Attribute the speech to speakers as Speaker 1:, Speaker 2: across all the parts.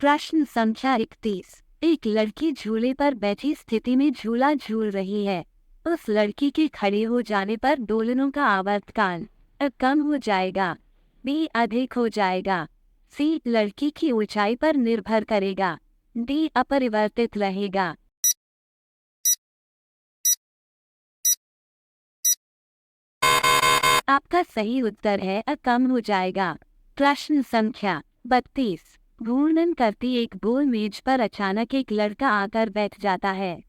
Speaker 1: प्रश्न संख्या 31। एक लड़की झूले पर बैठी स्थिति में झूला झूल रही है। उस लड़की के खड़े हो जाने पर दोलनों का आवर्तकाल अ कम हो जाएगा, बी अधिक हो जाएगा, सी लड़की की ऊंचाई पर निर्भर करेगा, डी अपरिवर्तित रहेगा। आपका सही उत्तर है अ कम हो जाएगा। प्रश्न संख्या 32। घूर्णन करती एक गोल मेज पर अचानक एक लड़का आकर बैठ जाता है।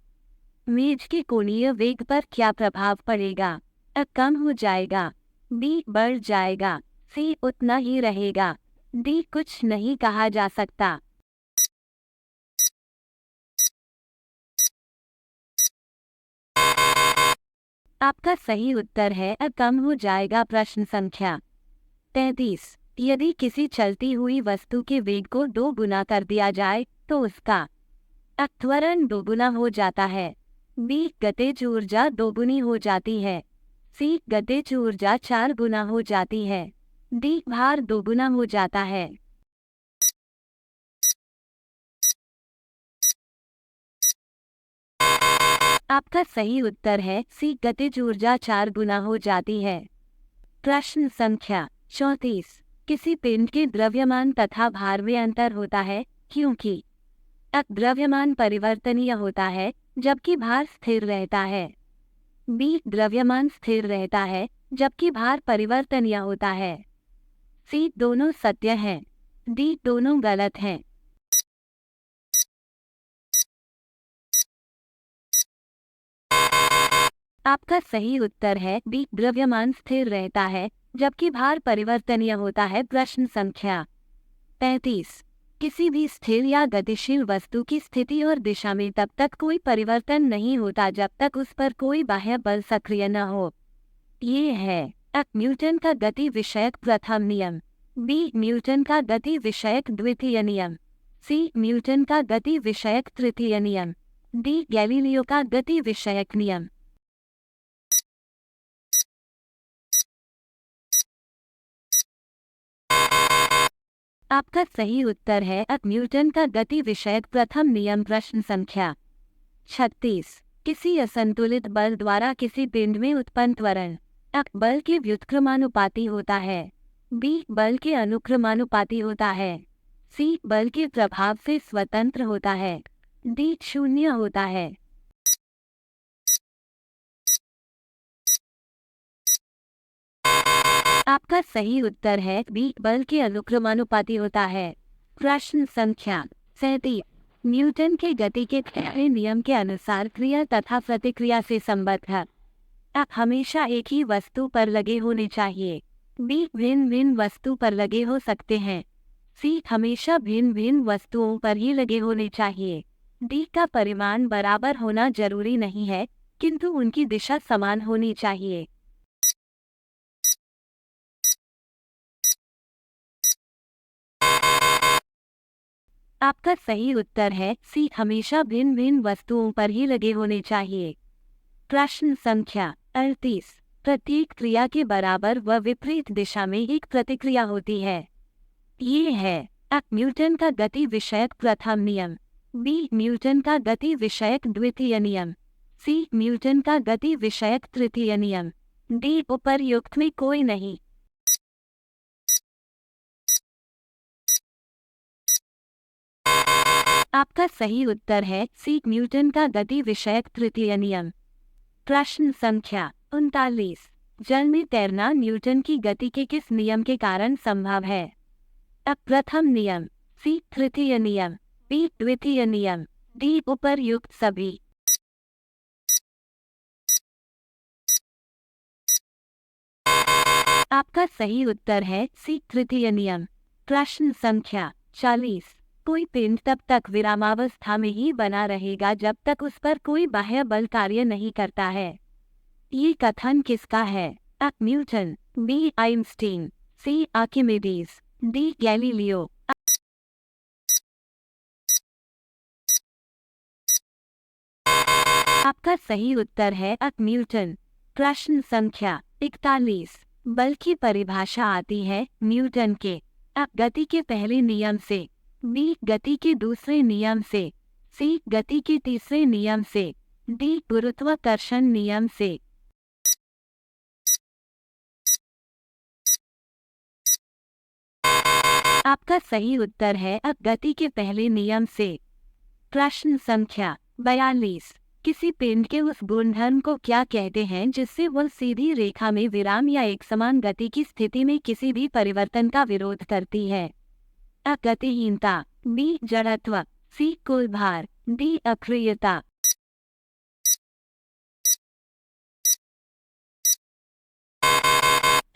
Speaker 1: मेज के कोणीय वेग पर क्या प्रभाव पड़ेगा? अ कम हो जाएगा, बी बढ़ जाएगा, सी उतना ही रहेगा, डी कुछ नहीं कहा जा सकता। आपका सही उत्तर है अ कम हो जाएगा। प्रश्न संख्या 33। यदि किसी चलती हुई वस्तु के वेग को 2 गुना कर दिया जाए तो उसका अ त्वरण 2 गुना हो जाता है, बी गतिज ऊर्जा 2 गुनी हो जाती है, सी गतिज ऊर्जा 4 गुना हो जाती है, डी भार 2 गुना हो जाता है। आपका सही उत्तर है सी गतिज ऊर्जा 4 गुना हो जाती है। प्रश्न संख्या 34। किसी पिंड के द्रव्यमान तथा भार में अंतर होता है क्योंकि अ द्रव्यमान परिवर्तनीय होता है जबकि भार स्थिर रहता है, बी द्रव्यमान स्थिर रहता है जबकि भार परिवर्तनीय होता है, सी दोनों सत्य हैं, डी दोनों गलत हैं। आपका सही उत्तर है बी द्रव्यमान स्थिर रहता है जबकि भार परिवर्तनीय होता है। प्रश्न संख्या 35। किसी भी स्थिर या गतिशील वस्तु की स्थिति और दिशा में तब तक कोई परिवर्तन नहीं होता जब तक उस पर कोई बाह्य बल सक्रिय न हो। ये है अ न्यूटन का गति विषयक प्रथम नियम, बी न्यूटन का गति विषयक द्वितीय नियम, सी न्यूटन का गति विषयक तृतीय नियम, डी गैलीलियो का गति विषयक नियम। आपका सही उत्तर है अ न्यूटन का गति विषयक प्रथम नियम। प्रश्न संख्या 36। किसी असंतुलित बल द्वारा किसी पिंड में उत्पन्न त्वरण अ बल के व्युत्क्रमानुपाती होता है, बी बल के अनुक्रमानुपाती होता है, सी बल के प्रभाव से स्वतंत्र होता है, डी शून्य होता है। आपका सही उत्तर है बी बल के अनुक्रमानुपाती होता है। प्रश्न संख्या 37। न्यूटन के गति के पहले नियम के अनुसार क्रिया तथा प्रतिक्रिया से संबद्ध है। आप हमेशा एक ही वस्तु पर लगे होने चाहिए, बी भिन्न भिन्न वस्तु पर लगे हो सकते हैं, सी हमेशा भिन्न भिन्न वस्तुओं पर ही लगे होने चाहिए, डी का परिमाण बराबर होना जरूरी नहीं है किंतु उनकी दिशा समान होनी चाहिए। आपका सही उत्तर है सी हमेशा भिन्न भिन्न वस्तुओं पर ही लगे होने चाहिए। प्रश्न संख्या 38। प्रत्येक क्रिया के बराबर व विपरीत दिशा में एक प्रतिक्रिया होती है। ये है अ न्यूटन का गति विषयक प्रथम नियम, बी न्यूटन का गति विषयक द्वितीय नियम, सी न्यूटन का गति विषयक तृतीय नियम, डी उपर्युक्त में कोई नहीं। आपका सही उत्तर है सी न्यूटन का गति विषयक तृतीय नियम। प्रश्न संख्या 39। जल में तैरना न्यूटन की गति के किस नियम के कारण संभव है? अ प्रथम नियम, सी तृतीय नियम, बी द्वितीय नियम, डी उपर्युक्त सभी। आपका सही उत्तर है सी तृतीय नियम। प्रश्न संख्या 40। कोई पिंड तब तक विरामावस्था में ही बना रहेगा जब तक उस पर कोई बाह्य बल कार्य नहीं करता है। ये कथन किसका है? अ न्यूटन, बी आइंस्टीन, सी आर्किमिडीज, डी गैलीलियो। आपका सही उत्तर है अ न्यूटन। प्रश्न संख्या 41। बल की परिभाषा आती है न्यूटन के अ गति के पहले नियम से। बी गति के दूसरे नियम से, सी गति के तीसरे नियम से, डी गुरुत्वाकर्षण नियम से। आपका सही उत्तर है अब गति के पहले नियम से। प्रश्न संख्या 42। किसी पिंड के उस गुणधर्म को क्या कहते हैं जिससे वह सीधी रेखा में विराम या एक समान गति की स्थिति में किसी भी परिवर्तन का विरोध करती है? अ गतिहीनता, बी जड़त्व, सी कुल भार, डी अक्रियता।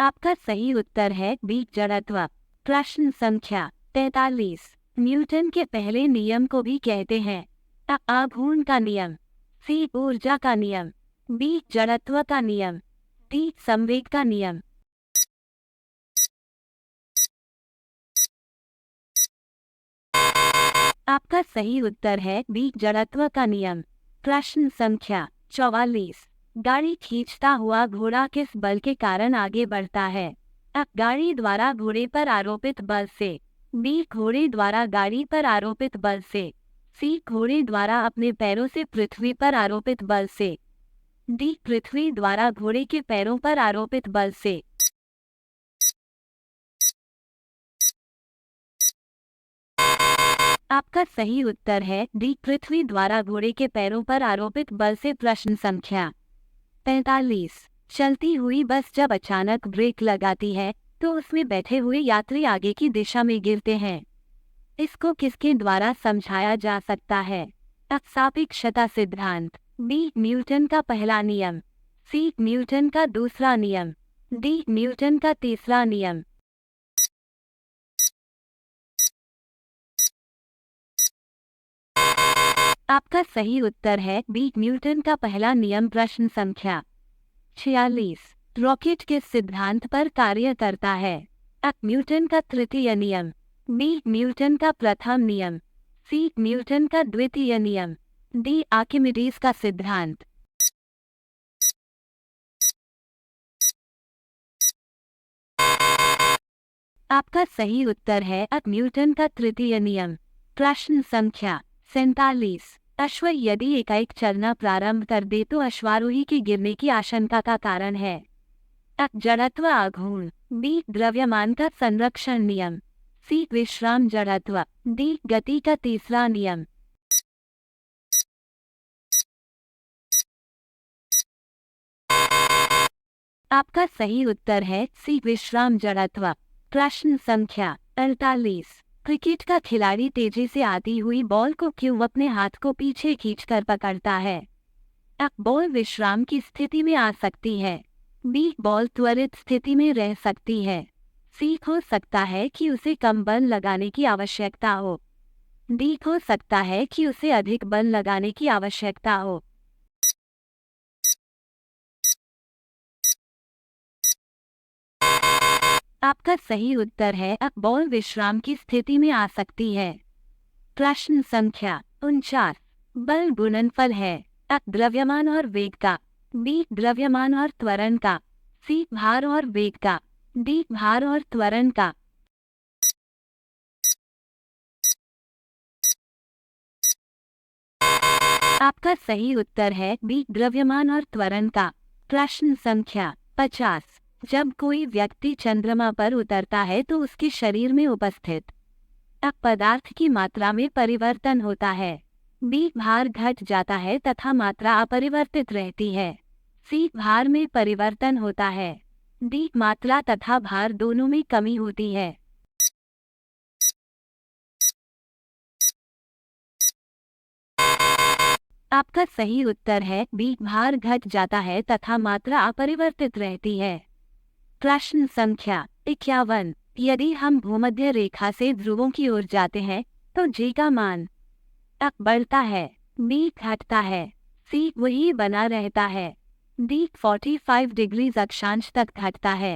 Speaker 1: आपका सही उत्तर है बी जड़त्व। प्रश्न संख्या 43। न्यूटन के पहले नियम को भी कहते हैं? अ आघूर्ण का नियम, सी ऊर्जा का नियम, बी जड़त्व का नियम, डी संवेग का नियम। आपका सही उत्तर है बी जड़त्व का नियम। प्रश्न संख्या 44। गाड़ी खींचता हुआ घोड़ा किस बल के कारण आगे बढ़ता है? अ गाड़ी द्वारा घोड़े पर आरोपित बल से, बी घोड़े द्वारा गाड़ी पर आरोपित बल से, सी घोड़े द्वारा अपने पैरों से पृथ्वी पर आरोपित बल से, डी पृथ्वी द्वारा घोड़े के पैरों पर आरोपित बल से। आपका सही उत्तर है डी पृथ्वी द्वारा घोड़े के पैरों पर आरोपित बल से। प्रश्न संख्या 45। चलती हुई बस जब अचानक ब्रेक लगाती है तो उसमें बैठे हुए यात्री आगे की दिशा में गिरते हैं। इसको किसके द्वारा समझाया जा सकता है? अ सापेक्षता सिद्धांत, बी न्यूटन का पहला नियम, सी न्यूटन का दूसरा नियम, डी न्यूटन का तीसरा नियम। आपका सही उत्तर है बी न्यूटन का पहला नियम। प्रश्न संख्या 46। रॉकेट किस सिद्धांत पर कार्य करता है? अ न्यूटन का तृतीय नियम, बी न्यूटन का प्रथम नियम, सी न्यूटन का द्वितीय नियम, डी आर्किमिडीज का सिद्धांत। आपका सही उत्तर है अ न्यूटन का तृतीय नियम। प्रश्न संख्या 47। अश्व यदि एकाएक चलना प्रारंभ कर दे तो अश्वारोही के गिरने की आशंका का कारण है? अ जड़त्व आघूर्ण, बी द्रव्यमान का संरक्षण नियम, सी विश्राम जड़त्व, डी गति का तीसरा नियम। आपका सही उत्तर है सी विश्राम जड़त्व। प्रश्न संख्या 48। क्रिकेट का खिलाड़ी तेजी से आती हुई बॉल को क्यों अपने हाथ को पीछे खींचकर पकड़ता है? अ बॉल विश्राम की स्थिति में आ सकती है, बी बॉल त्वरित स्थिति में रह सकती है, सी हो सकता है कि उसे कम बल लगाने की आवश्यकता हो, डी हो सकता है कि उसे अधिक बल लगाने की आवश्यकता हो। आपका सही उत्तर है अ बॉल विश्राम की स्थिति में आ सकती है। प्रश्न संख्या 49। बल गुणनफल है? अ द्रव्यमान और वेग का, बी द्रव्यमान और त्वरण का, सी भार और वेग का, डी भार और त्वरण का। आपका सही उत्तर है बी द्रव्यमान और त्वरण का। प्रश्न संख्या 50। जब कोई व्यक्ति चंद्रमा पर उतरता है तो उसके शरीर में उपस्थित अ पदार्थ की मात्रा में परिवर्तन होता है, बी भार घट जाता है तथा मात्रा अपरिवर्तित रहती है, सी भार में परिवर्तन होता है, डी मात्रा तथा भार दोनों में कमी होती है। आपका सही उत्तर है बी भार घट जाता है तथा मात्रा अपरिवर्तित रहती है। प्रश्न संख्या 51। यदि हम भूमध्य रेखा से ध्रुवों की ओर जाते हैं तो जी का मान अ बढ़ता है, बी घटता है, सी वही बना रहता है, डी 45 डिग्री अक्षांश तक घटता है।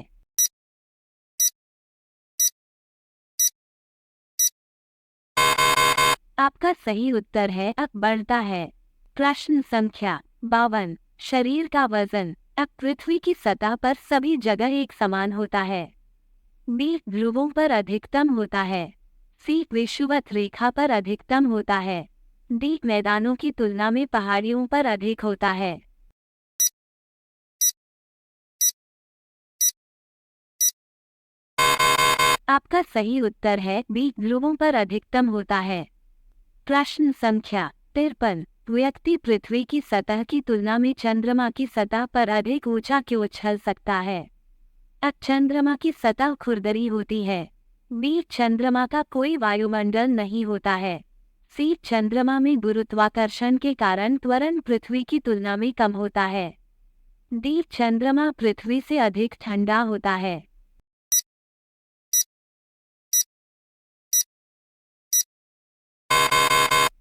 Speaker 1: आपका सही उत्तर है अ बढ़ता है। प्रश्न संख्या 52। शरीर का वजन अ पृथ्वी की सतह पर सभी जगह एक समान होता है, बी ध्रुवों पर अधिकतम होता है, सी विषुवत रेखा पर अधिकतम होता है। डी मैदानों की तुलना में पहाड़ियों पर अधिक होता है। आपका सही उत्तर है बी ध्रुवों पर अधिकतम होता है। प्रश्न संख्या 53। व्यक्ति पृथ्वी की सतह की तुलना में चंद्रमा की सतह पर अधिक ऊंचा क्यों उछल सकता है? अ चंद्रमा की सतह खुरदरी होती है। बी चंद्रमा का कोई वायुमंडल नहीं होता है। सी चंद्रमा में गुरुत्वाकर्षण के कारण त्वरण पृथ्वी की तुलना में कम होता है। डी चंद्रमा पृथ्वी से अधिक ठंडा होता है।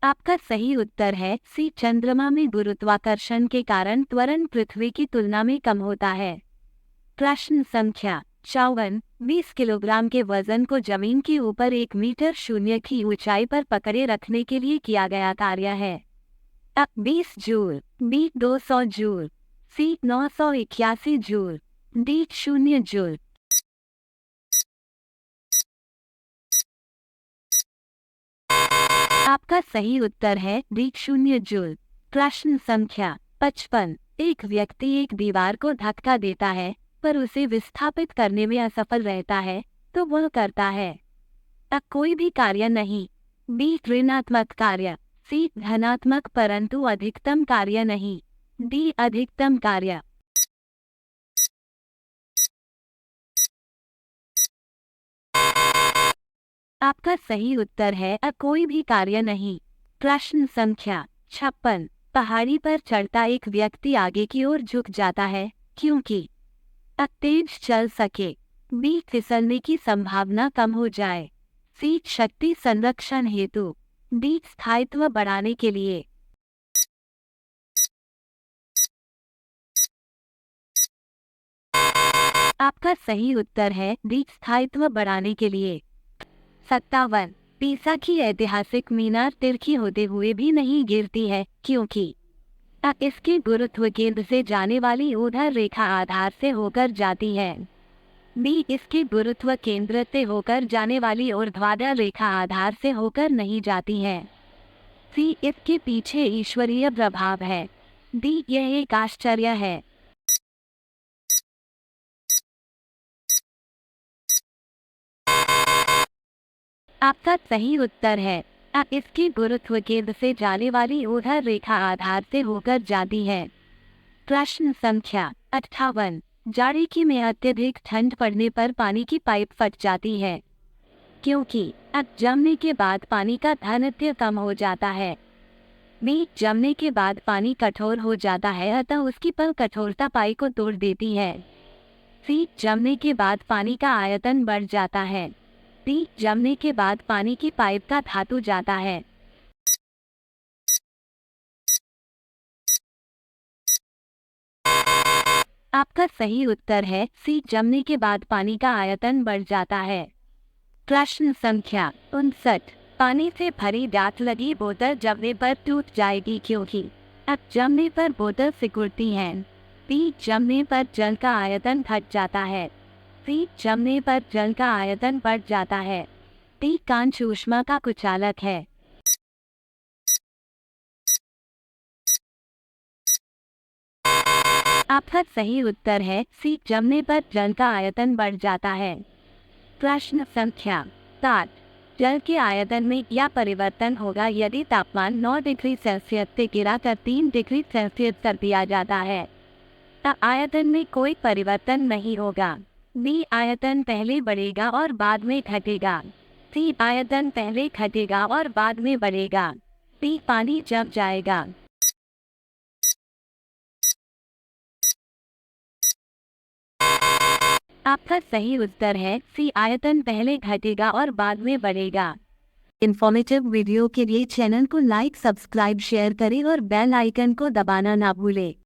Speaker 1: आपका सही उत्तर है सी चंद्रमा में गुरुत्वाकर्षण के कारण त्वरण पृथ्वी की तुलना में कम होता है। प्रश्न संख्या 54। 20 किलोग्राम के वजन को जमीन के ऊपर 1 मीटर शून्य की ऊंचाई पर पकड़े रखने के लिए किया गया कार्य है। अ 20 जूल, बी 200 जूल, सी 981 जूल, डी 0 जूल। आपका सही उत्तर है डी 0 जूल। प्रश्न संख्या 55। एक व्यक्ति एक दीवार को धक्का देता है पर उसे विस्थापित करने में असफल रहता है तो वह करता है अ कोई भी कार्य नहीं, बी ऋणात्मक कार्य, सी धनात्मक परंतु अधिकतम कार्य नहीं, डी अधिकतम कार्य। आपका सही उत्तर है अ कोई भी कार्य नहीं। प्रश्न संख्या 56। पहाड़ी पर चढ़ता एक व्यक्ति आगे की ओर झुक जाता है क्योंकि अ तेज चल सके, बी फिसलने की संभावना कम हो जाए, सी शक्ति संरक्षण हेतु, डी स्थायित्व बढ़ाने के लिए। आपका सही उत्तर है डी स्थायित्व बढ़ाने के लिए। 57। पीसा की ऐतिहासिक मीनार तिरछी होते हुए भी नहीं गिरती है क्योंकि अ इसके गुरुत्व केंद्र से जाने वाली ऊर्ध्व रेखा आधार से होकर जाती है, बी इसके गुरुत्व केंद्र से होकर जाने वाली ऊर्ध्वाधर रेखा आधार से होकर नहीं जाती है, सी इसके पीछे ईश्वरीय प्रभाव है, डी यह एक आश्चर्य है। आपका सही उत्तर है अ इसके गुरुत्व केंद्र से जाने वाली ऊर्ध्व रेखा आधार से होकर जाती है। प्रश्न संख्या 58। जाड़े की में अत्यधिक ठंड पड़ने पर पानी की पाइप फट जाती है क्योंकि अ जमने के बाद पानी का घनत्व कम हो जाता है, बी जमने के बाद पानी कठोर हो जाता है अतः उसकी पल कठोरता पाई को तोड़ देती है, सी जमने के बाद पानी का आयतन बढ़ जाता है, डी जमने के बाद पानी की पाइप का धातु जाता है। आपका सही उत्तर है सी जमने के बाद पानी का आयतन बढ़ जाता है। प्रश्न संख्या 59। पानी से भरी डाट लगी बोतल जमने पर टूट जाएगी क्योंकि अब जमने पर बोतल सिकुड़ती है, बी जमने पर जल का आयतन घट जाता है, सी जमने पर जल का आयतन बढ़ जाता है, डी कांच ऊष्मा का कुचालक है। आपका सही उत्तर है सी जमने पर जल का आयतन बढ़ जाता है। प्रश्न संख्या 7। जल के आयतन में क्या परिवर्तन होगा यदि तापमान 9 डिग्री सेल्सियस से गिराकर 3 डिग्री सेल्सियस कर दिया जाता है? अ आयतन में कोई परिवर्तन नहीं होगा, बी आयतन पहले बढ़ेगा और बाद में घटेगा, सी आयतन पहले घटेगा और बाद में बढ़ेगा, डी पानी जम जाएगा। आपका सही उत्तर है सी आयतन पहले घटेगा और बाद में बढ़ेगा। इन्फॉर्मेटिव वीडियो के लिए चैनल को लाइक, सब्सक्राइब, शेयर करें और बेल आइकन को दबाना ना भूलें।